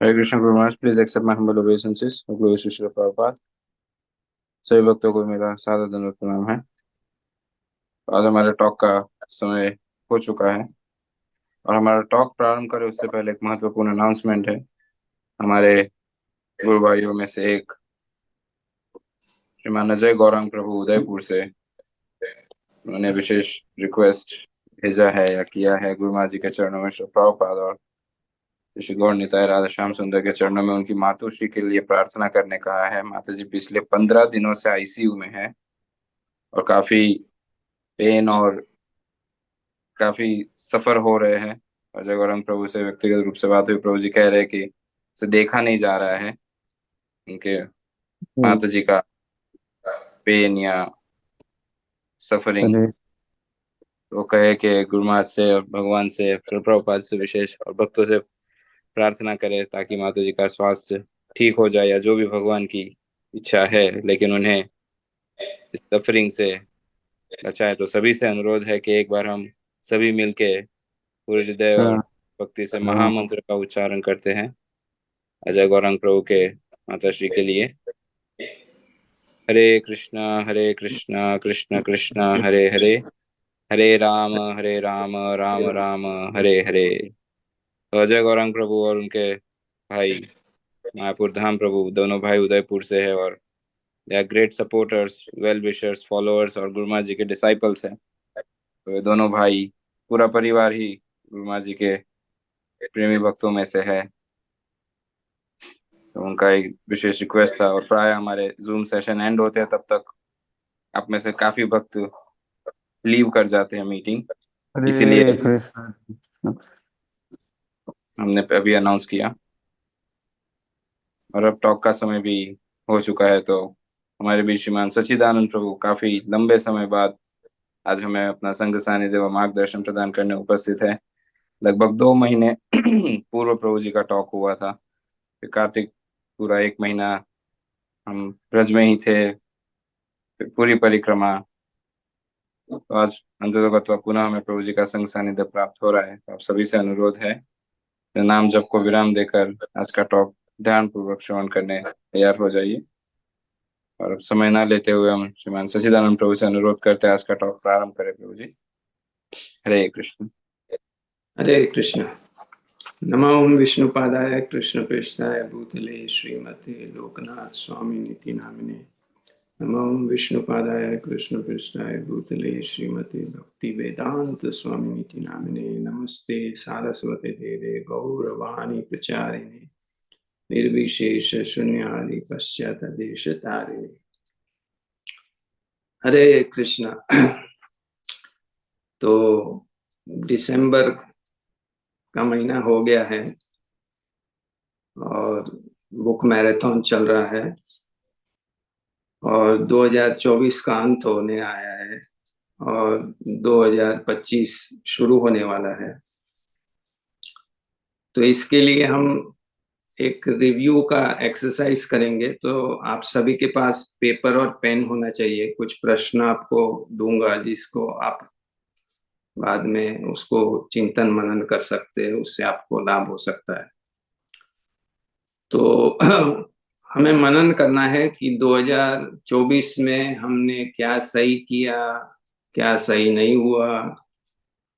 Hare Krishna Guru Maharaj, please accept my humble obeisances और glory Shri Srila Prabhupada. सभी भक्तों को मेरा सादर दंडवत प्रणाम है। आज हमारे टॉक का समय हो चुका है और हमारा टॉक प्रारंभ करें उससे पहले एक महत्वपूर्ण अनाउंसमेंट है। हमारे गुरु भाइयों में से एक श्रीमान अजय गौरांग प्रभु उदयपुर से उन्होंने विशेष रिक्वेस्ट भेजा है या किया है गुरु महाराज जी के चरणों में श्री प्रभुपाद और श्री गौर निताय राधा श्याम सुंदर के चरणों में उनकी मातोश्री के लिए प्रार्थना करने कहा है। माता जी पिछले 15 दिनों से आईसीयू में है और काफी पेन और काफी सफर हो रहे हैं। अजय गौरंग प्रभु से व्यक्तिगत रूप से बात हुई, प्रभु जी कह रहे हैं कि उसे देखा नहीं जा रहा है, उनके हम्म। माता जी का पेन या सफरिंग। अरे वो कहे कि गुरु महाराज से और भगवान से फिर प्रभुपाद से विशेष और भक्तों से प्रार्थना करे ताकि माता जी का स्वास्थ्य ठीक हो जाए या जो भी भगवान की इच्छा है, लेकिन उन्हें इस सफरिंग से बचाए। तो सभी से अनुरोध है कि एक बार हम सभी मिलके पूरे हृदय और हाँ भक्ति से हाँ। महामंत्र का उच्चारण करते हैं अजय गौरंग प्रभु के माता श्री के लिए। हरे कृष्णा कृष्ण कृष्ण हरे हरे, हरे राम राम राम हरे हरे। तो अजय गौरंग प्रभु और उनके भाई मायापुर धाम प्रभु दोनों भाई उदयपुर से है और they are great supporters, well wishers, followers और गुरु महाराज जी के डिसाइपल्स हैं। तो ये दोनों भाई, पूरा परिवार ही गुरु महाराज जी के प्रेमी भक्तों में से है। तो उनका एक विशेष रिक्वेस्ट था और प्राय हमारे जूम सेशन एंड होते हैं तब तक आप में से काफी भक्त लीव कर जाते हैं मीटिंग। इसीलिए हरे कृष्ण। हमने अभी अनाउंस किया और अब टॉक का समय भी हो चुका है। तो हमारे बीच श्रीमान सच्चिदानंद प्रभु काफी लंबे समय बाद आज हमें अपना संघ सानिध्य व मार्गदर्शन प्रदान करने उपस्थित है। लगभग 2 महीने पूर्व प्रभु जी का टॉक हुआ था। फिर कार्तिक पूरा 1 महीना हम ब्रज में ही थे, फिर पूरी परिक्रमा। तो आज अंततः पुनः हमें प्रभु जी का संग सानिध्य प्राप्त हो रहा है। तो आप सभी से अनुरोध है कि नाम जप को विराम देकर आज का टॉक ध्यान पूर्वक श्रवण करने तैयार हो जाइए। और अब समय ना लेते हुए हम श्रीमान सच्चिदानंद प्रभु से अनुरोध करते हैं आज का टॉक प्रारंभ करें। प्रभु जी, हरे कृष्ण। हरे कृष्ण। नमो विष्णुपादाय कृष्णप्रेष्ठाय भूतले श्रीमते लोकनाथ स्वामी निति नामिने। नमो विष्णुपादाय कृष्णप्रेष्ठाय भूतले श्रीमते भक्ति वेदांत स्वामी निति नामिने। नमस्ते सारस्वते देवे गौरवाणी प्रचारिणे निर्विशेष शून्यादि पश्चात देश तारिणे। हरे कृष्ण। तो दिसंबर का महीना हो गया है और बुक मैराथन चल रहा है और 2024 का अंत होने आया है और 2025 शुरू होने वाला है। तो इसके लिए हम एक रिव्यू का एक्सरसाइज करेंगे। तो आप सभी के पास पेपर और पेन होना चाहिए। कुछ प्रश्न आपको दूंगा जिसको आप बाद में उसको चिंतन मनन कर सकते हैं, उससे आपको लाभ हो सकता है। तो हमें मनन करना है कि 2024 में हमने क्या सही किया, क्या सही नहीं हुआ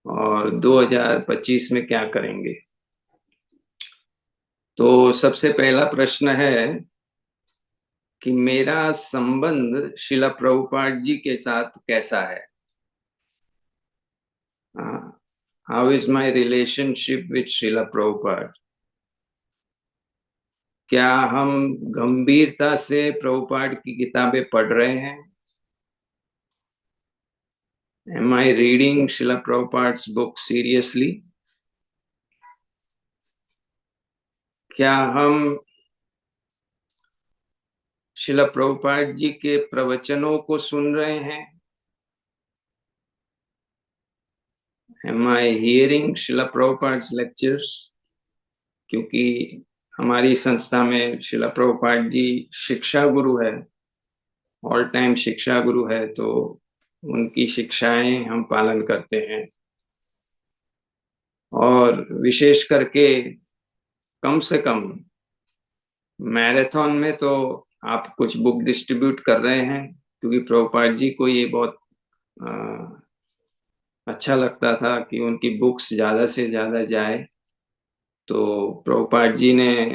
और 2025 में क्या करेंगे। तो सबसे पहला प्रश्न है कि मेरा संबंध शिला प्रभुपाद जी के साथ कैसा है। How is my relationship with शिला प्रभुपाद। क्या हम गंभीरता से प्रभुपाद की किताबें पढ़ रहे हैं। Am I reading Srila Prabhupada's book seriously? क्या हम शिला प्रभुपाद जी के प्रवचनों को सुन रहे हैं। Am I hearing Shila प्रभुपादा's lectures? क्योंकि हमारी संस्था में शिला प्रभुपाद जी शिक्षा गुरु है, ऑल टाइम शिक्षा गुरु है, तो उनकी शिक्षाएं हम पालन करते हैं। और विशेष करके कम से कम मैराथन में तो आप कुछ बुक डिस्ट्रीब्यूट कर रहे हैं, क्योंकि प्रभुपाद जी को ये बहुत अच्छा लगता था कि उनकी बुक्स ज्यादा से ज्यादा जाए। तो प्रभुपाद जी ने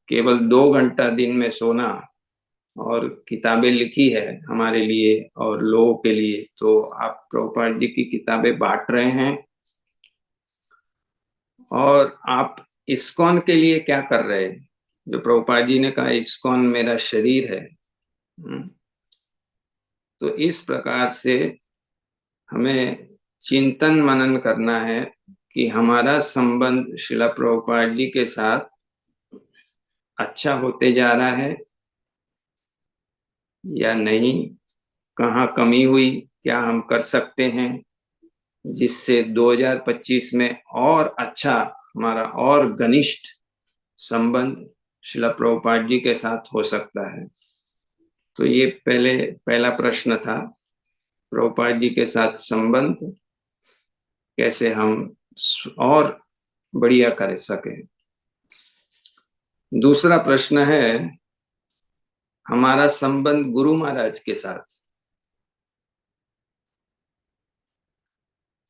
केवल 2 घंटा दिन में सोना और किताबें लिखी है हमारे लिए और लोगों के लिए। तो आप प्रभुपाद जी की किताबें बांट रहे हैं, और आप इस्कॉन के लिए क्या कर रहे हैं? जो प्रभुपाद जी ने कहा इस्कॉन मेरा शरीर है। तो इस प्रकार से हमें चिंतन मनन करना है कि हमारा संबंध श्रीला प्रभुपाद जी के साथ अच्छा होते जा रहा है या नहीं, कहाँ कमी हुई, क्या हम कर सकते हैं जिससे 2025 में और अच्छा हमारा और घनिष्ठ संबंध श्रीला प्रभुपाद जी के साथ हो सकता है। तो ये पहला प्रश्न था, प्रभुपाद जी के साथ संबंध कैसे हम और बढ़िया कर सके। दूसरा प्रश्न है हमारा संबंध गुरु महाराज के साथ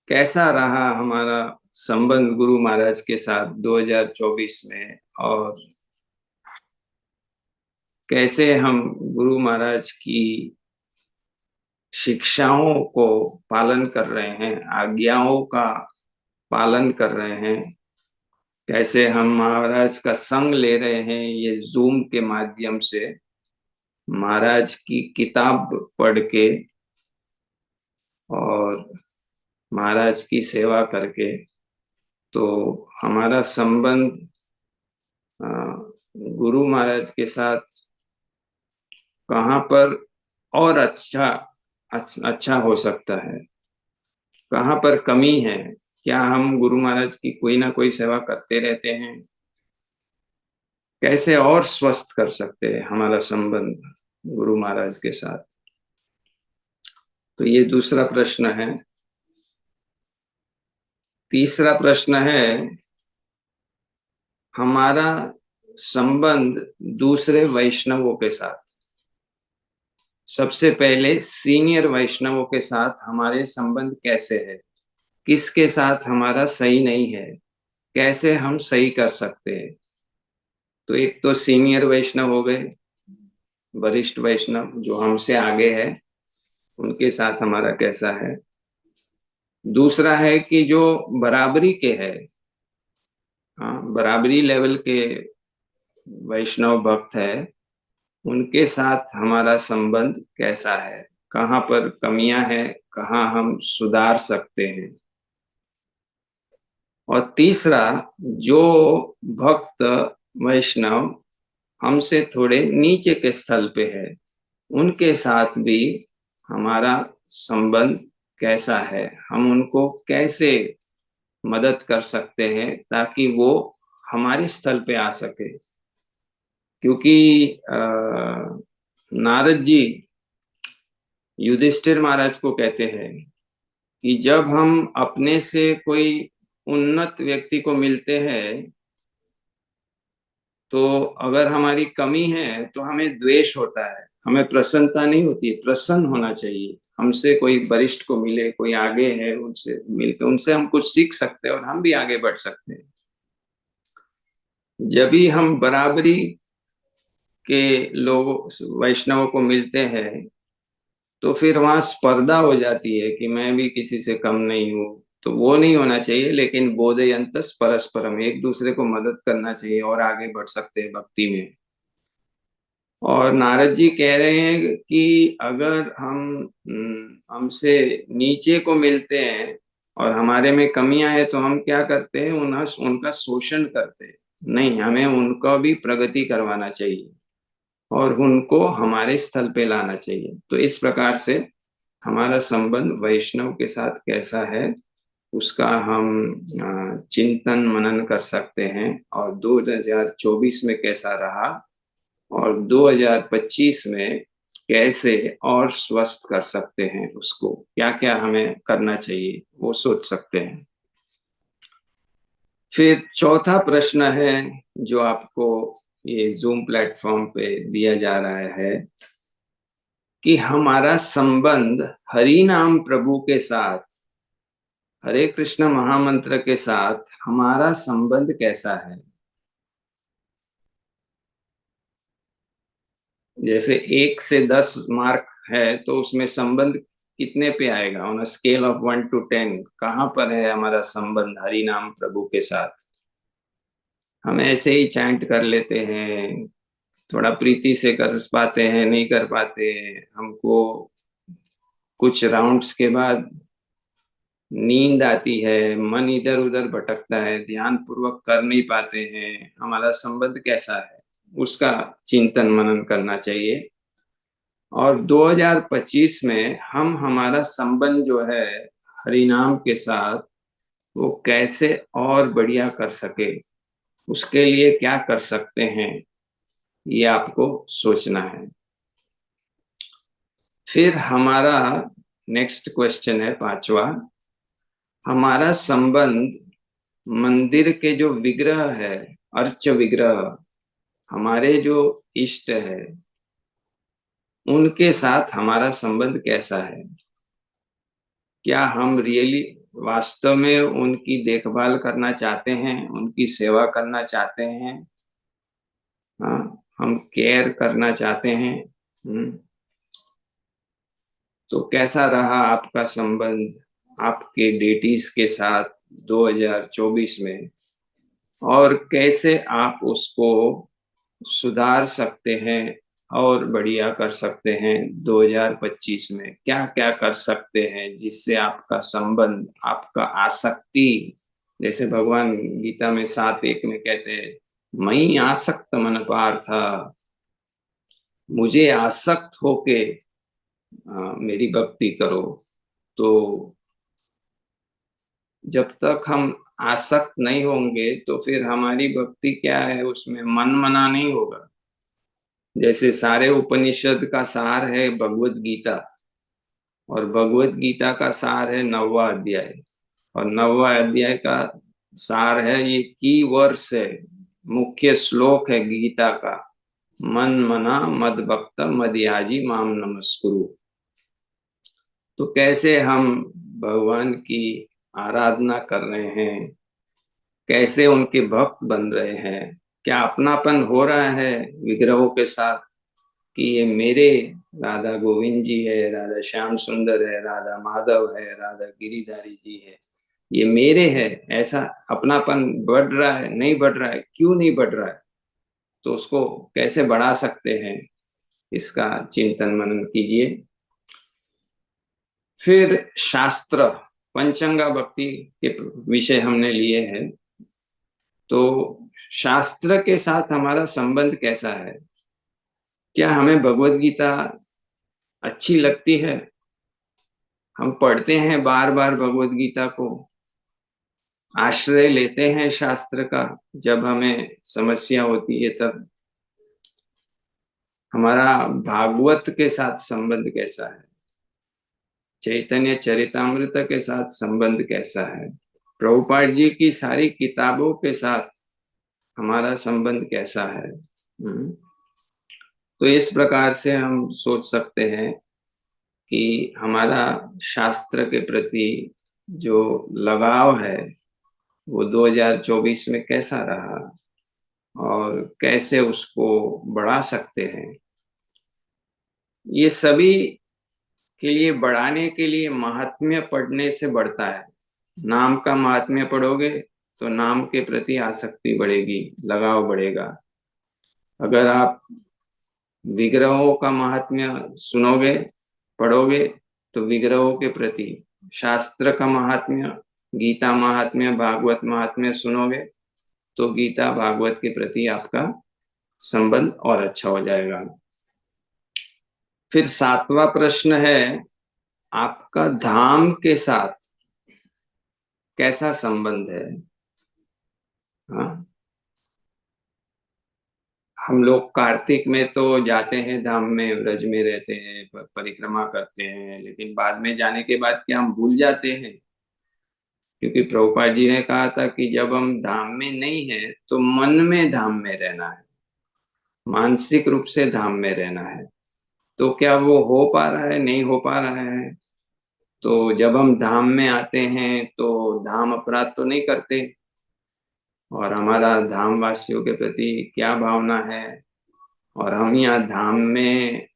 कैसा रहा। हमारा संबंध गुरु महाराज के साथ 2024 में, और कैसे हम गुरु महाराज की शिक्षाओं को पालन कर रहे हैं, आज्ञाओं का पालन कर रहे हैं, कैसे हम महाराज का संग ले रहे हैं ये जूम के माध्यम से, महाराज की किताब पढ़ के और महाराज की सेवा करके। तो हमारा संबंध गुरु महाराज के साथ कहाँ पर और अच्छा हो सकता है, कहाँ पर कमी है, क्या हम गुरु महाराज की कोई ना कोई सेवा करते रहते हैं, कैसे और स्वस्थ कर सकते हैं हमारा संबंध गुरु महाराज के साथ। तो ये दूसरा प्रश्न है। तीसरा प्रश्न है हमारा संबंध दूसरे वैष्णवों के साथ। सबसे पहले सीनियर वैष्णवों के साथ हमारे संबंध कैसे है, किसके साथ हमारा सही नहीं है, कैसे हम सही कर सकते हैं। तो एक तो सीनियर वैष्णव हो गए, वरिष्ठ वैष्णव जो हमसे आगे है, उनके साथ हमारा कैसा है। दूसरा है कि जो बराबरी के है, बराबरी लेवल के वैष्णव भक्त है, उनके साथ हमारा संबंध कैसा है, कहाँ पर कमियां हैं, कहाँ हम सुधार सकते हैं। और तीसरा, जो भक्त वैष्णव हमसे थोड़े नीचे के स्थल पे है, उनके साथ भी हमारा संबंध कैसा है, हम उनको कैसे मदद कर सकते हैं ताकि वो हमारे स्थल पे आ सके। क्योंकि नारद जी युधिष्ठिर महाराज को कहते हैं कि जब हम अपने से कोई उन्नत व्यक्ति को मिलते हैं तो अगर हमारी कमी है तो हमें द्वेष होता है, हमें प्रसन्नता नहीं होती है। प्रसन्न होना चाहिए, हमसे कोई वरिष्ठ को मिले, कोई आगे है, उनसे मिलकर उनसे हम कुछ सीख सकते हैं और हम भी आगे बढ़ सकते हैं। जब भी हम बराबरी के लोगों वैष्णवों को मिलते हैं तो फिर वहां स्पर्धा हो जाती है कि मैं भी किसी से कम नहीं हूँ। तो वो नहीं होना चाहिए, लेकिन बोधयंतस परस्परम, एक दूसरे को मदद करना चाहिए और आगे बढ़ सकते हैं भक्ति में। और नारद जी कह रहे हैं कि अगर हम हमसे नीचे को मिलते हैं और हमारे में कमियां हैं तो हम क्या करते हैं, उनका शोषण करते हैं। नहीं, हमें उनका भी प्रगति करवाना चाहिए और उनको हमारे स्थल पे लाना चाहिए। तो इस प्रकार से हमारा संबंध वैष्णव के साथ कैसा है उसका हम चिंतन मनन कर सकते हैं, और 2024 में कैसा रहा और 2025 में कैसे और स्वस्थ कर सकते हैं, उसको क्या क्या हमें करना चाहिए वो सोच सकते हैं। फिर चौथा प्रश्न है जो आपको ये जूम प्लेटफॉर्म पे दिया जा रहा है कि हमारा संबंध हरि नाम प्रभु के साथ, हरे कृष्ण महामंत्र के साथ हमारा संबंध कैसा है। जैसे 1 से 10 मार्क है तो उसमें संबंध कितने पे आएगा, on a scale of 1 to 10 कहाँ पर है हमारा संबंध हरि नाम प्रभु के साथ। हम ऐसे ही चैंट कर लेते हैं, थोड़ा प्रीति से कर पाते हैं, नहीं कर पाते, हमको कुछ राउंड्स के बाद नींद आती है, मन इधर उधर भटकता है, ध्यान पूर्वक कर नहीं पाते हैं, हमारा संबंध कैसा है उसका चिंतन मनन करना चाहिए। और 2025 में हम हमारा संबंध जो है हरि नाम के साथ वो कैसे और बढ़िया कर सके, उसके लिए क्या कर सकते हैं, ये आपको सोचना है। फिर हमारा नेक्स्ट क्वेश्चन है 5वां, हमारा संबंध मंदिर के जो विग्रह है, अर्च विग्रह, हमारे जो इष्ट है उनके साथ हमारा संबंध कैसा है। क्या हम रियली वास्तव में उनकी देखभाल करना चाहते हैं, उनकी सेवा करना चाहते हैं, हाँ, हम केयर करना चाहते हैं। तो कैसा रहा आपका संबंध आपके डेटीज के साथ 2024 में, और कैसे आप उसको सुधार सकते हैं और बढ़िया कर सकते हैं 2025 में, क्या क्या कर सकते हैं जिससे आपका संबंध, आपका आसक्ति, जैसे भगवान गीता में 7:1 में कहते हैं, मैं आसक्त मन पार्थ, मुझे आसक्त होके मेरी भक्ति करो। तो जब तक हम आसक्त नहीं होंगे तो फिर हमारी भक्ति क्या है, उसमें मन मना नहीं होगा। जैसे सारे उपनिषद का सार है भगवत गीता, और भगवत गीता का सार है 9वां अध्याय, और 9वां अध्याय का सार है, ये की वर्स है, मुख्य श्लोक है गीता का, मन मना मद भक्त मदयाजी माम नमस्कुरु। तो कैसे हम भगवान की आराधना कर रहे हैं, कैसे उनके भक्त बन रहे हैं, क्या अपनापन हो रहा है विग्रहों के साथ कि ये मेरे राधा गोविंद जी है, राधा श्याम सुंदर है, राधा माधव है, राधा गिरिधारी जी है, ये मेरे है, ऐसा अपनापन बढ़ रहा है, नहीं बढ़ रहा है, क्यों नहीं बढ़ रहा है, तो उसको कैसे बढ़ा सकते हैं, इसका चिंतन मनन कीजिए। फिर शास्त्र पंचंगा भक्ति के विषय हमने लिए हैं, तो शास्त्र के साथ हमारा संबंध कैसा है, क्या हमें भगवत गीता अच्छी लगती है, हम पढ़ते हैं बार बार भगवत गीता को, आश्रय लेते हैं शास्त्र का जब हमें समस्या होती है तब, हमारा भागवत के साथ संबंध कैसा है, चैतन्य चरितामृत के साथ संबंध कैसा है, प्रभुपाद जी की सारी किताबों के साथ हमारा संबंध कैसा है। तो इस प्रकार से हम सोच सकते हैं कि हमारा शास्त्र के प्रति जो लगाव है वो 2024 में कैसा रहा और कैसे उसको बढ़ा सकते हैं। ये सभी के लिए बढ़ाने के लिए महात्म्य पढ़ने से बढ़ता है। नाम का महात्म्य पढ़ोगे तो नाम के प्रति आसक्ति बढ़ेगी, लगाव बढ़ेगा। अगर आप विग्रहों का महात्म्य सुनोगे, पढ़ोगे, तो विग्रहों के प्रति, शास्त्र का महात्म्य, गीता महात्म्य, भागवत महात्म्य सुनोगे तो गीता भागवत के प्रति आपका संबंध और अच्छा हो जाएगा। फिर 7वां प्रश्न है, आपका धाम के साथ कैसा संबंध है। हाँ, हम लोग कार्तिक में तो जाते हैं धाम में, व्रज में रहते हैं, परिक्रमा करते हैं, लेकिन बाद में जाने के बाद क्या हम भूल जाते हैं, क्योंकि प्रभुपाद जी ने कहा था कि जब हम धाम में नहीं है तो मन में धाम में रहना है। मानसिक रूप से धाम में रहना है। तो क्या वो हो पा रहा है? नहीं हो पा रहा है। तो जब हम धाम में आते हैं तो धाम अपराध तो नहीं करते, और हमारा धाम वासियों के प्रति क्या भावना है, और हम यहाँ धाम में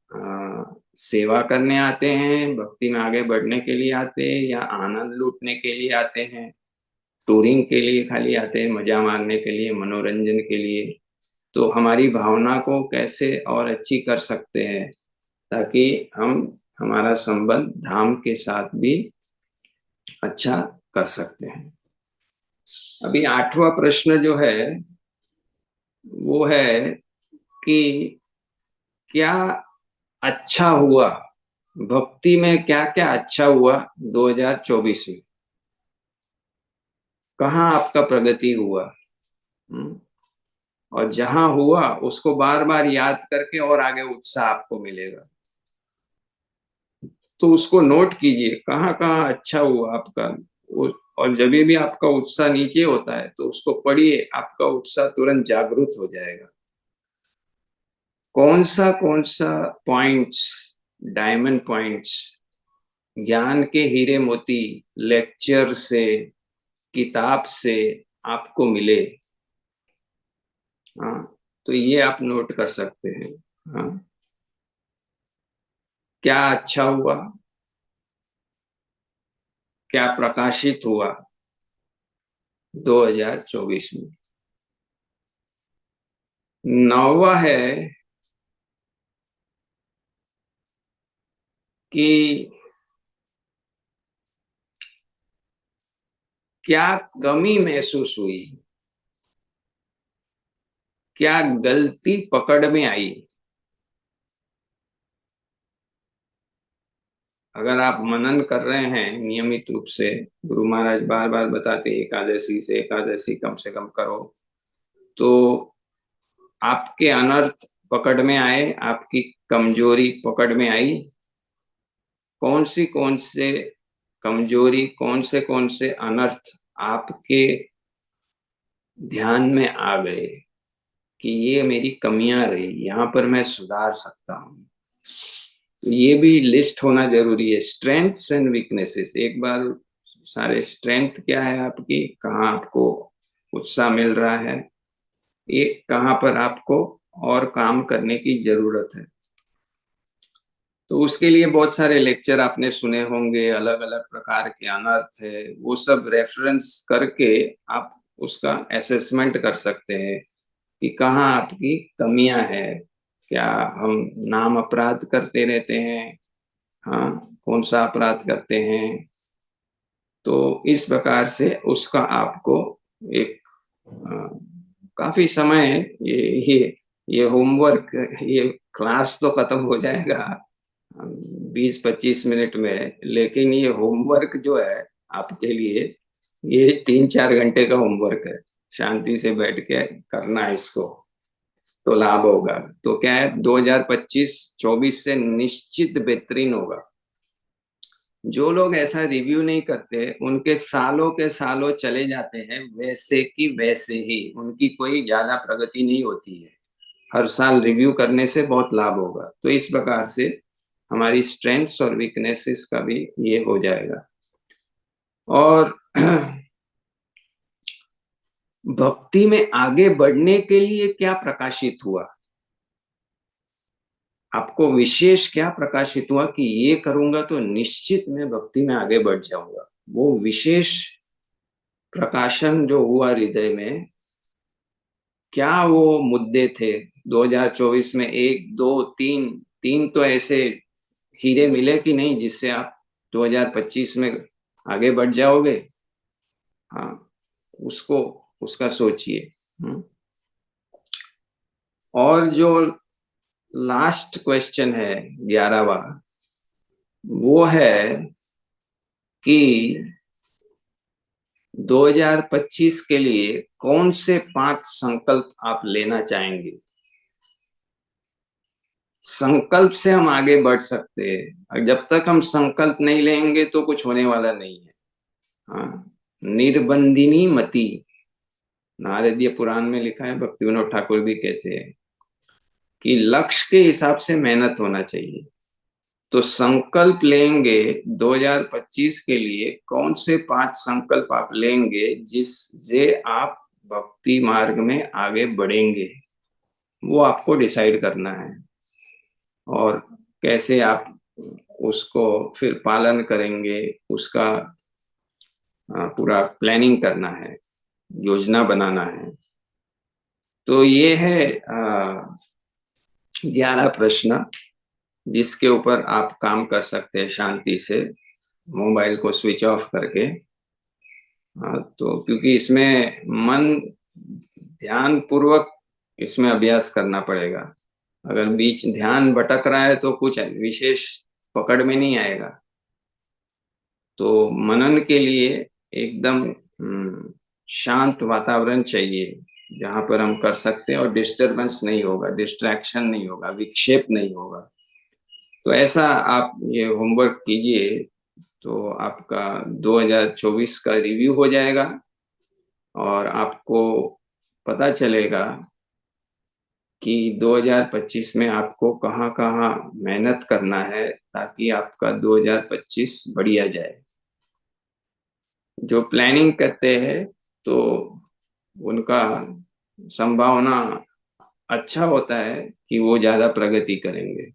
सेवा करने आते हैं, भक्ति में आगे बढ़ने के लिए आते हैं, या आनंद लूटने के लिए आते हैं, टूरिंग के लिए खाली आते हैं, मजा मारने के लिए, मनोरंजन के लिए। तो हमारी भावना को कैसे और अच्छी कर सकते हैं ताकि हम हमारा संबंध धाम के साथ भी अच्छा कर सकते हैं। अभी 8वां प्रश्न जो है वो है कि क्या अच्छा हुआ, भक्ति में क्या क्या अच्छा हुआ 2024 में, कहाँ आपका प्रगति हुआ। और जहां हुआ उसको बार बार याद करके और आगे उत्साह आपको मिलेगा। तो उसको नोट कीजिए कहाँ कहाँ अच्छा हुआ आपका। और जब भी आपका उत्साह नीचे होता है तो उसको पढ़िए, आपका उत्साह तुरंत जागृत हो जाएगा। कौन सा पॉइंट्स, डायमंड पॉइंट्स, ज्ञान के हीरे मोती लेक्चर से, किताब से आपको मिले। हाँ, तो ये आप नोट कर सकते हैं। हाँ, क्या अच्छा हुआ, क्या प्रकाशित हुआ 2024 में। 9वां है कि क्या कमी महसूस हुई, क्या गलती पकड़ में आई। अगर आप मनन कर रहे हैं नियमित रूप से, गुरु महाराज बार बार बताते एकादशी से एकादशी कम से कम करो, तो आपके अनर्थ पकड़ में आए, आपकी कमजोरी पकड़ में आई। कौन से कमजोरी, कौन से अनर्थ आपके ध्यान में आ गए कि ये मेरी कमियां रही, यहाँ पर मैं सुधार सकता हूँ। तो ये भी लिस्ट होना जरूरी है, स्ट्रेंथ्स एंड वीकनेसेस। एक बार सारे स्ट्रेंथ क्या है आपकी, कहाँ आपको उत्साह मिल रहा है, ये कहाँ पर आपको और काम करने की जरूरत है। तो उसके लिए बहुत सारे लेक्चर आपने सुने होंगे, अलग अलग प्रकार के अनर्थ है, वो सब रेफरेंस करके आप उसका असेसमेंट कर सकते हैं कि कहाँ आपकी कमियां हैं। क्या हम नाम अपराध करते रहते हैं? हाँ, कौन सा अपराध करते हैं? तो इस प्रकार से उसका आपको एक काफी समय, ये होमवर्क, ये क्लास तो खत्म हो जाएगा 20-25 मिनट में, लेकिन ये होमवर्क जो है आपके लिए, ये 3-4 घंटे का होमवर्क है। शांति से बैठ के करना है इसको, तो लाभ होगा। तो क्या है, 2025-24 से निश्चित बेहतरीन होगा। जो लोग ऐसा रिव्यू नहीं करते उनके सालों के सालों चले जाते हैं वैसे की वैसे ही, उनकी कोई ज्यादा प्रगति नहीं होती है। हर साल रिव्यू करने से बहुत लाभ होगा। तो इस प्रकार से हमारी स्ट्रेंथ्स और वीकनेसेस का भी ये हो जाएगा। और भक्ति में आगे बढ़ने के लिए क्या प्रकाशित हुआ, आपको विशेष क्या प्रकाशित हुआ कि ये करूंगा तो निश्चित मैं भक्ति में आगे बढ़ जाऊंगा। वो विशेष प्रकाशन जो हुआ हृदय में, क्या वो मुद्दे थे 2024 में? 1 2 3 तो ऐसे हीरे मिले कि नहीं जिससे आप 2025 में आगे बढ़ जाओगे। हाँ, उसको, उसका सोचिए। और जो लास्ट क्वेश्चन है 11वां, वो है कि 2025 के लिए कौन से 5 संकल्प आप लेना चाहेंगे। संकल्प से हम आगे बढ़ सकते हैं, जब तक हम संकल्प नहीं लेंगे तो कुछ होने वाला नहीं है। हाँ, निर्बंधिनी मति, नारदीय पुराण में लिखा है, भक्ति विनोद ठाकुर भी कहते हैं कि लक्ष्य के हिसाब से मेहनत होना चाहिए। तो संकल्प लेंगे 2025 के लिए, कौन से 5 संकल्प आप लेंगे जिससे आप भक्ति मार्ग में आगे बढ़ेंगे, वो आपको डिसाइड करना है। और कैसे आप उसको फिर पालन करेंगे, उसका पूरा प्लानिंग करना है, योजना बनाना है। तो ये है 11 प्रश्न जिसके ऊपर आप काम कर सकते हैं शांति से, मोबाइल को स्विच ऑफ करके। तो क्योंकि इसमें मन ध्यान पूर्वक इसमें अभ्यास करना पड़ेगा। अगर बीच ध्यान भटक रहा है तो कुछ विशेष पकड़ में नहीं आएगा। तो मनन के लिए एकदम शांत वातावरण चाहिए जहां पर हम कर सकते हैं और डिस्टरबेंस नहीं होगा, डिस्ट्रैक्शन नहीं होगा, विक्षेप नहीं होगा। तो ऐसा आप ये होमवर्क कीजिए, तो आपका 2024 का रिव्यू हो जाएगा और आपको पता चलेगा कि 2025 में आपको कहाँ कहाँ मेहनत करना है ताकि आपका 2025 बढ़िया जाए। जो प्लानिंग करते हैं तो उनका संभावना अच्छा होता है कि वो ज्यादा प्रगति करेंगे।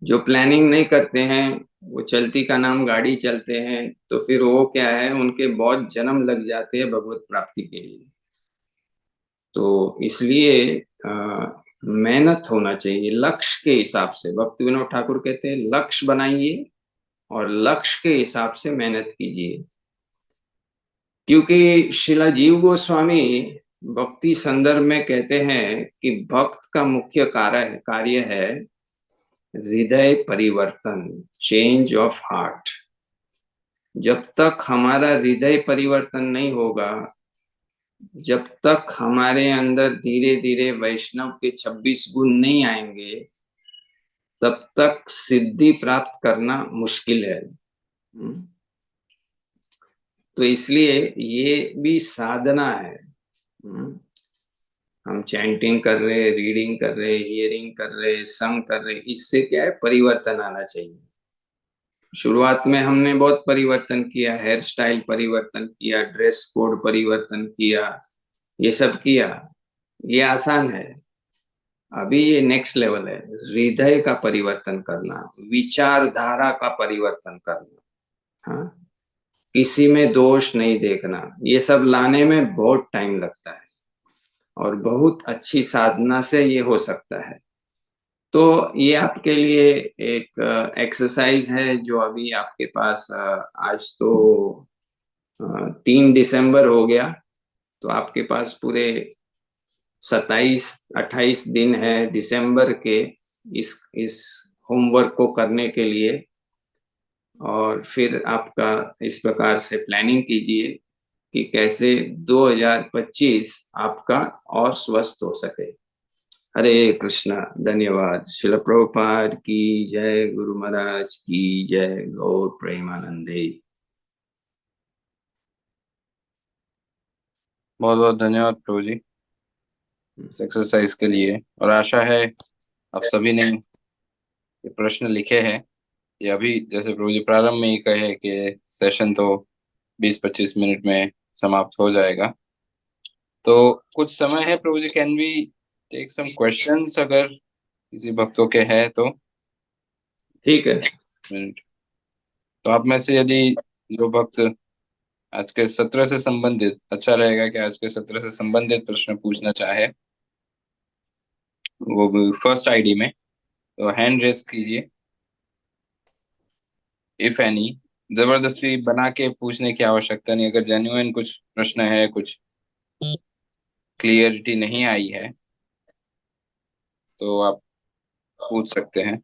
जो प्लानिंग नहीं करते हैं, वो चलती का नाम गाड़ी चलते हैं, तो फिर वो क्या है, उनके बहुत जन्म लग जाते हैं भगवत प्राप्ति के लिए। तो इसलिए मेहनत होना चाहिए लक्ष्य के हिसाब से। भक्ति विनोद ठाकुर कहते हैं लक्ष्य बनाइए और लक्ष्य के हिसाब से मेहनत कीजिए। क्योंकि श्रीला जीव गोस्वामी भक्ति संदर्भ में कहते हैं कि भक्त का मुख्य कार्य है हृदय परिवर्तन, चेंज ऑफ हार्ट। जब तक हमारा हृदय परिवर्तन नहीं होगा, जब तक हमारे अंदर धीरे धीरे वैष्णव के 26 गुण नहीं आएंगे, तब तक सिद्धि प्राप्त करना मुश्किल है। तो इसलिए ये भी साधना है। हम चैंटिंग कर रहे, रीडिंग कर रहे, हियरिंग कर रहे, संग कर रहे, इससे क्या है, परिवर्तन आना चाहिए। शुरुआत में हमने बहुत परिवर्तन किया, हेयर स्टाइल परिवर्तन किया, ड्रेस कोड परिवर्तन किया, ये सब किया, ये आसान है। अभी ये नेक्स्ट लेवल है, हृदय का परिवर्तन करना, विचारधारा का परिवर्तन करना। हाँ, किसी में दोष नहीं देखना, ये सब लाने में बहुत टाइम लगता है और बहुत अच्छी साधना से ये हो सकता है। तो ये आपके लिए एक एक्सरसाइज है जो अभी आपके पास, आज तो 3 दिसंबर हो गया, तो आपके पास पूरे 27-28 दिन है दिसंबर के इस होमवर्क को करने के लिए। और फिर आपका इस प्रकार से प्लानिंग कीजिए कि कैसे 2025 आपका और स्वस्थ हो सके। हरे कृष्णा। धन्यवाद। श्रील प्रभुपाद की जय, गुरु महाराज की जय, गौर प्रेमानंदे। बहुत बहुत धन्यवाद प्रभु जी इस एक्सरसाइज के लिए। और आशा है आप सभी ने ये प्रश्न लिखे हैं। ये अभी जैसे प्रभु जी प्रारंभ में ही कहे कि सेशन तो 20-25 मिनट में समाप्त हो जाएगा। तो कुछ समय है प्रभु जी, can we take some questions अगर किसी भक्तों के हैं तो? ठीक है। मिनट। तो आप में से यदि जो भक्त आज के सत्र से संबंधित, अच्छा रहेगा कि आज के सत्र से संबंधित प्रश्न पूछना चाहे, वो फर्स्ट आईडी में तो हैंड रेस कीजिए इफ एनी। जबरदस्ती बना के पूछने की आवश्यकता नहीं। अगर जेन्युइन कुछ प्रश्न है, कुछ क्लियरिटी नहीं आई है, तो आप पूछ सकते हैं।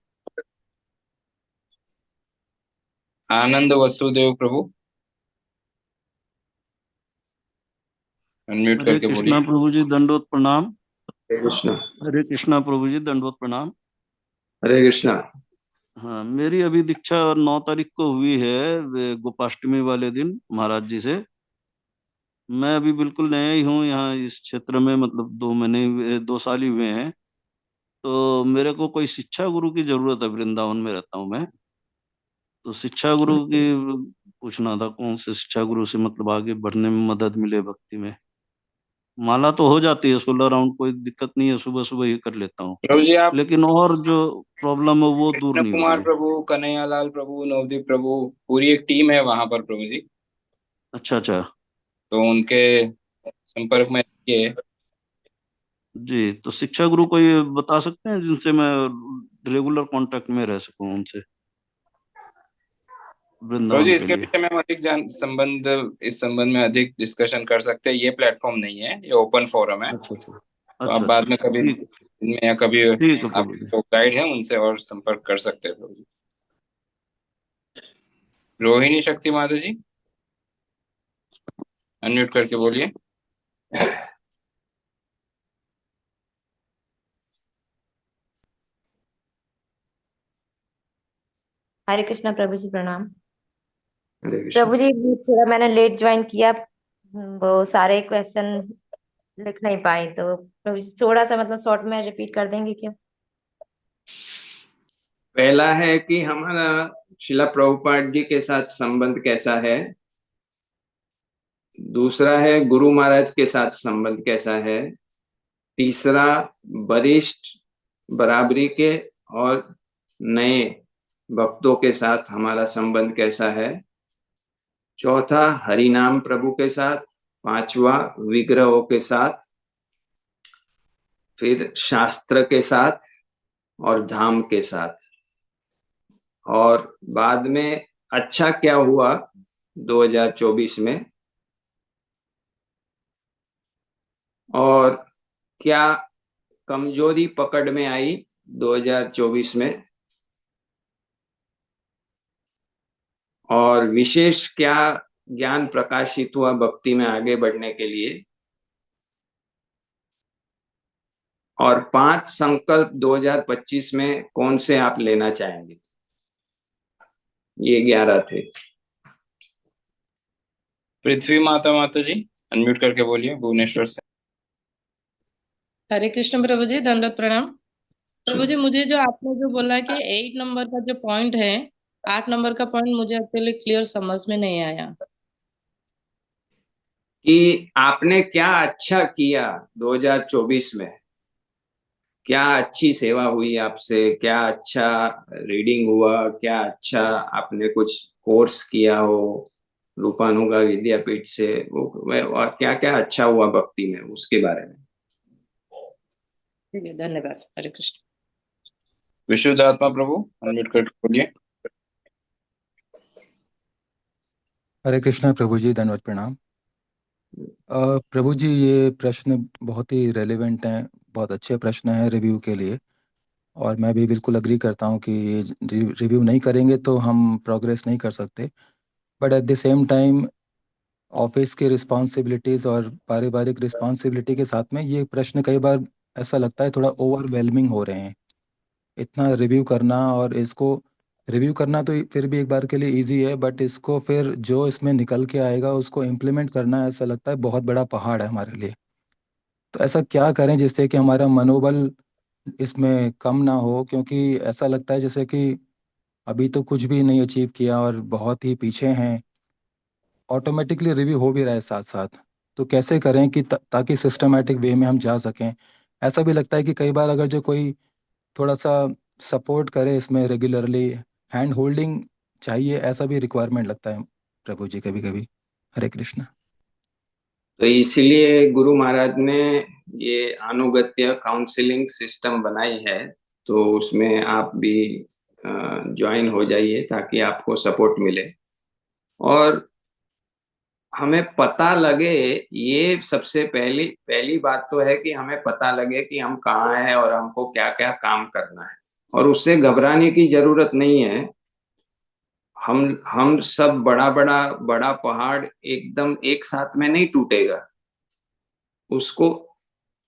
आनंद वसुदेव प्रभु, अनम्यूट हरे करके कृष्णा बोलिए। प्रभु जी, दंडवत प्रणाम। हरे कृष्णा। हरे कृष्णा प्रभु जी, दंडवत प्रणाम। हरे कृष्णा। हाँ, मेरी अभी दीक्षा 9 तारीख को हुई है, गोपाष्टमी वाले दिन महाराज जी से। मैं अभी बिल्कुल नया ही हूँ यहाँ इस क्षेत्र में, मतलब 2 महीने 2 साल ही हुए हैं। तो मेरे को कोई शिक्षा गुरु की जरूरत है, वृंदावन में रहता हूँ मैं, तो शिक्षा गुरु की पूछना था, कौन से शिक्षा गुरु से मतलब आगे बढ़ने में मदद मिले भक्ति में। माला तो हो जाती है 16 राउंड, कोई दिक्कत नहीं है, सुबह सुबह ही कर लेता हूँ, प्रभु जी आप लेकिन और जो प्रॉब्लम है वो दूर कृष्ण नहीं हो रही कुमार है। प्रभु, कन्हैयालाल प्रभु, नवदीप प्रभु, पूरी एक टीम है वहां पर प्रभु जी। अच्छा अच्छा। तो उनके संपर्क में रहिए। जी, तो शिक्षा गुरु कोई बता सकते हैं जिनसे मैं रेगुलर कांटेक्ट में रह सकूं उनसे, प्रभु जी वृंदावन के इसके लिए। विषय में हम अधिक इस संबंध में अधिक डिस्कशन कर सकते हैं। ये प्लेटफॉर्म नहीं है, ये ओपन फोरम है। अच्छा अच्छा। तो आप अच्छा अच्छा बाद में अच्छा, कभी ठीक। इनमें या कभी ठीक है आप प्रभु जी। जो गाइड हैं उनसे और संपर्क कर सकते हैं प्रभु जी। रोहिणी शक्ति माता जी, अनम्यूट करके बोलिए। हरे कृष्णा प्रभु जी, प्रणाम। हरे कृष्ण। प्रभु जी थोड़ा मैंने लेट ज्वाइन किया, वो सारे क्वेश्चन लिख नहीं पाई, तो प्रभु जी थोड़ा सा मतलब शॉर्ट में रिपीट कर देंगे क्या? पहला है कि हमारा शिला प्रभुपाद जी के साथ संबंध कैसा है। दूसरा है गुरु महाराज के साथ संबंध कैसा है। तीसरा वरिष्ठ बराबरी के और नए भक्तों के साथ हमारा संबंध कैसा है। चौथा हरिनाम प्रभु के साथ। पांचवा विग्रहों के साथ। फिर शास्त्र के साथ और धाम के साथ। और बाद में अच्छा क्या हुआ 2024 में, और क्या कमजोरी पकड़ में आई 2024 में, और विशेष क्या ज्ञान प्रकाशित हुआ भक्ति में आगे बढ़ने के लिए, और 5 संकल्प 2025 में कौन से आप लेना चाहेंगे। ये 11 थे। पृथ्वी माता माता जी, अनम्यूट करके बोलिए भुवनेश्वर से। हरे कृष्ण प्रभु जी, दंडवत प्रणाम। प्रभु जी मुझे जो आपने जो बोला कि 8 नंबर का जो पॉइंट है, 8 नंबर का पॉइंट मुझे एक्चुअली क्लियर समझ में नहीं आया। कि आपने क्या अच्छा किया 2024 में, क्या अच्छी सेवा हुई आपसे, क्या अच्छा रीडिंग हुआ, क्या अच्छा आपने कुछ कोर्स किया हो रूपानुगा विद्यापीठ से, वो और क्या क्या अच्छा हुआ भक्ति में, उसके बारे में। ठीक है, धन्यवाद। हरे कृष्ण। विशुद्धात्मा प्रभु, अनम्यूट करके बोलिए। हरे कृष्णा प्रभु जी, धन्यवाद प्रणाम। प्रभु जी ये प्रश्न बहुत ही रेलेवेंट हैं, बहुत अच्छे प्रश्न हैं रिव्यू के लिए, और मैं भी बिल्कुल अग्री करता हूँ कि ये रिव्यू नहीं करेंगे तो हम प्रोग्रेस नहीं कर सकते। But at the same time office की रिस्पॉन्सिबिलिटीज़ और पारिवारिक रिस्पॉन्सिबिलिटी के साथ में ये प्रश्न कई बार ऐसा लगता है थोड़ा ओवरवेलमिंग हो रहे हैं। इतना रिव्यू करना, और इसको रिव्यू करना तो फिर भी एक बार के लिए इजी है, बट इसको फिर जो इसमें निकल के आएगा उसको इम्प्लीमेंट करना ऐसा लगता है बहुत बड़ा पहाड़ है हमारे लिए। तो ऐसा क्या करें जिससे कि हमारा मनोबल इसमें कम ना हो, क्योंकि ऐसा लगता है जैसे कि अभी तो कुछ भी नहीं अचीव किया और बहुत ही पीछे हैं। ऑटोमेटिकली रिव्यू हो भी रहा है साथ साथ, तो कैसे करें कि ताकि सिस्टमेटिक वे में हम जा सकें। ऐसा भी लगता है कि कई बार अगर जो कोई थोड़ा सा सपोर्ट करे इसमें रेगुलरली, हैंड होल्डिंग चाहिए, ऐसा भी रिक्वायरमेंट लगता है प्रभु जी कभी कभी। हरे कृष्णा। तो इसलिए गुरु महाराज ने ये अनुगत्य काउंसलिंग सिस्टम बनाई है, तो उसमें आप भी ज्वाइन हो जाइए ताकि आपको सपोर्ट मिले। और हमें पता लगे, ये सबसे पहली पहली बात तो है कि हमें पता लगे कि हम कहाँ हैं और हमको क्या क्या काम करना है, और उससे घबराने की जरूरत नहीं है। हम सब बड़ा पहाड़ एकदम एक साथ में नहीं टूटेगा, उसको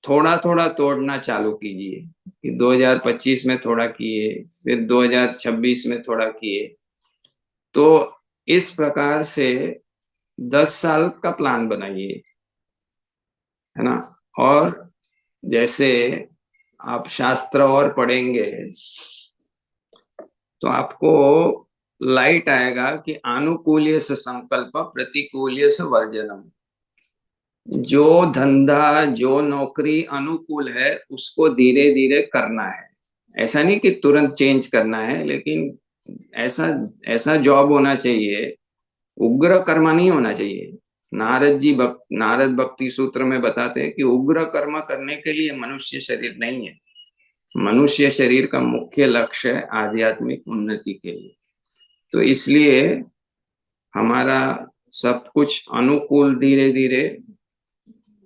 थोड़ा थोड़ा तोड़ना चालू कीजिए कि 2025 में थोड़ा किए, फिर 2026 में थोड़ा किए। तो इस प्रकार से 10 साल का प्लान बनाइए, है ना। और जैसे आप शास्त्र और पढ़ेंगे तो आपको लाइट आएगा कि अनुकूल्य से संकल्प प्रतिकूल्य से वर्जनम। जो धंधा जो नौकरी अनुकूल है उसको धीरे धीरे करना है। ऐसा नहीं कि तुरंत चेंज करना है, लेकिन ऐसा ऐसा जॉब होना चाहिए, उग्र कर्म नहीं होना चाहिए। नारद भक्ति सूत्र में बताते हैं कि उग्र कर्म करने के लिए मनुष्य शरीर नहीं है। मनुष्य शरीर का मुख्य लक्ष्य है आध्यात्मिक उन्नति के लिए। तो इसलिए हमारा सब कुछ अनुकूल धीरे धीरे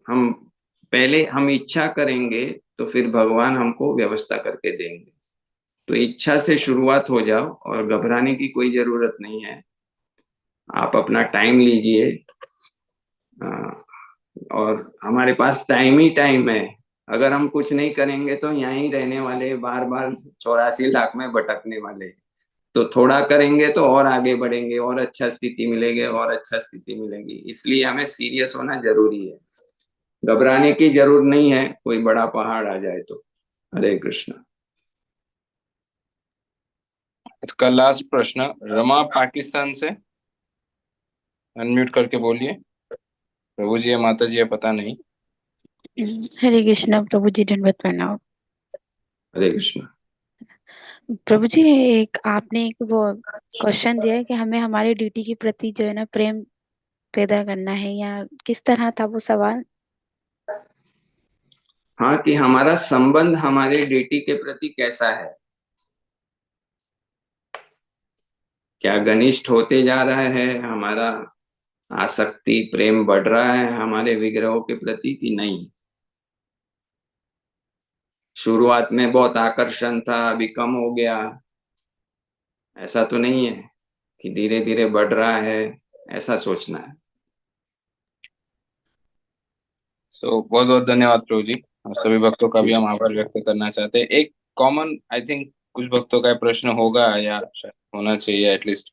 हम पहले हम इच्छा करेंगे तो फिर भगवान हमको व्यवस्था करके देंगे। तो इच्छा से शुरुआत हो जाओ और घबराने की कोई जरूरत नहीं है। आप अपना टाइम लीजिए और हमारे पास टाइम ही टाइम है। अगर हम कुछ नहीं करेंगे तो यहीं ही रहने वाले, बार बार 84 लाख में भटकने वाले। तो थोड़ा करेंगे तो और आगे बढ़ेंगे, और अच्छा स्थिति मिलेगी, और अच्छा स्थिति मिलेगी। इसलिए हमें सीरियस होना जरूरी है। घबराने की जरूरत नहीं है कोई बड़ा पहाड़ आ जाए तो। हरे कृष्ण। इसका लास्ट प्रश्न रमा पाकिस्तान से, अनम्यूट करके बोलिए। प्रभु जी है माता जी है पता नहीं। हरे कृष्णा प्रभु जी, दंडवत प्रणाम। हरे कृष्ण। प्रभु जी, एक आपने एक वो क्वेश्चन दिया है कि हमें हमारे ड्यूटी के प्रति जो है ना प्रेम पैदा करना है, या किस तरह था वो सवाल? हाँ, कि हमारा संबंध हमारे ड्यूटी के प्रति कैसा है, क्या घनिष्ठ होते जा रहा है, हमारा आसक्ति प्रेम बढ़ रहा है हमारे विग्रहों के प्रति कि नहीं। शुरुआत में बहुत आकर्षण था, अभी कम हो गया, ऐसा तो नहीं है कि धीरे धीरे बढ़ रहा है, ऐसा सोचना है। बहुत बहुत धन्यवाद प्रभु जी। और सभी भक्तों का भी हम आभार व्यक्त करना चाहते हैं। एक कॉमन आई थिंक कुछ भक्तों का प्रश्न होगा या शायद होना चाहिए एटलीस्ट।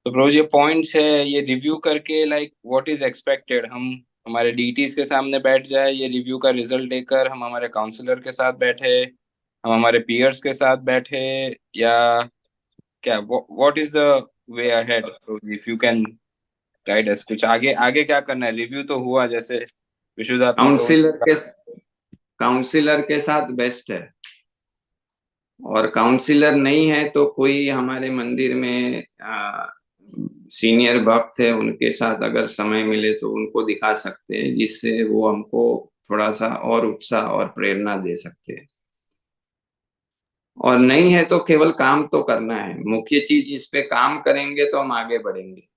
तो प्रभु जी पॉइंट्स है ये रिव्यू करके लाइक व्हाट इज एक्सपेक्टेड, हम हमारे डीटीज के सामने बैठ जाए, ये रिव्यू का रिजल्ट लेकर हम हमारे काउंसलर के साथ बैठे, हम हमारे पीयर्स के साथ बैठे, या क्या what is the way ahead Prabhu ji, if you can guide us. कुछ आगे आगे क्या करना है? रिव्यू तो हुआ जैसे विशुद्धात्मा प्रभु जी काउंसिलर के साथ बेस्ट है। और काउंसिलर नहीं है तो कोई हमारे मंदिर में सीनियर भक्त है, उनके साथ अगर समय मिले तो उनको दिखा सकते हैं, जिससे वो हमको थोड़ा सा और उत्साह और प्रेरणा दे सकते हैं। और नहीं है तो केवल काम तो करना है, मुख्य चीज इस पे काम करेंगे तो हम आगे बढ़ेंगे।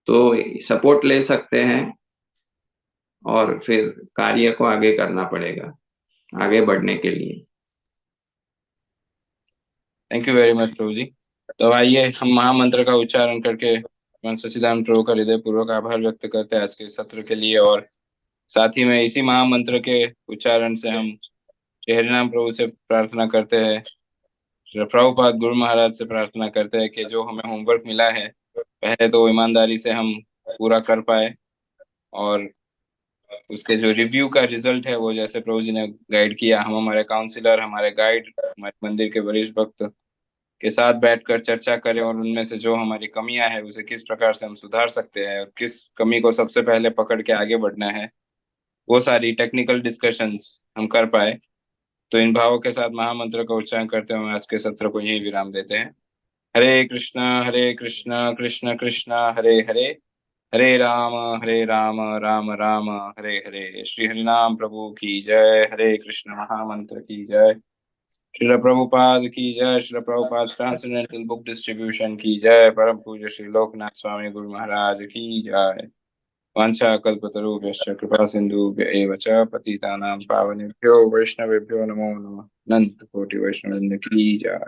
तो सपोर्ट ले सकते हैं और फिर कार्य को आगे करना पड़ेगा आगे बढ़ने के लिए। थैंक यू वेरी मच प्रभु जी। तो आइए हम महामंत्र का उच्चारण करके भगवान सच्चिदानंद प्रभु का हृदय पूर्वक आभार व्यक्त करते हैं आज के सत्र के लिए। और साथ ही में इसी महामंत्र के उच्चारण से हम श्री हरिनाम प्रभु से प्रार्थना करते हैं, श्री प्रभुपाद गुरु महाराज से प्रार्थना करते हैं कि जो हमें होमवर्क मिला है पहले तो ईमानदारी से हम पूरा कर पाए, और उसके जो रिव्यू का रिजल्ट है वो जैसे प्रभु जी ने गाइड किया, हम हमारे काउंसिलर हमारे गाइड हमारे मंदिर के वरिष्ठ भक्त के साथ बैठकर चर्चा करें और उनमें से जो हमारी कमियां हैं उसे किस प्रकार से हम सुधार सकते हैं और किस कमी को सबसे पहले पकड़ के आगे बढ़ना है, वो सारी टेक्निकल डिस्कशंस हम कर पाए। तो इन भावों के साथ महामंत्र का उच्चारण करते हुए आज के सत्र को यही विराम देते हैं। हरे कृष्णा कृष्ण कृष्ण हरे हरे, हरे राम राम राम हरे हरे। श्री हरिनाम प्रभु की जय। हरे कृष्ण महामंत्र की जय। श्रील प्रभुपाद की जय। Srila Prabhupada transcendental book distribution की जय। परम पूज्य श्री लोकनाथ स्वामी गुरु महाराज की जय। वाञ्छा कल्पतरुभ्यश्च कृपा सिन्धुभ्य एव च पतितानां पावनेभ्यो वैष्णवेभ्यो नमो नमः। अनंत कोटि वैष्णववृंद की जय।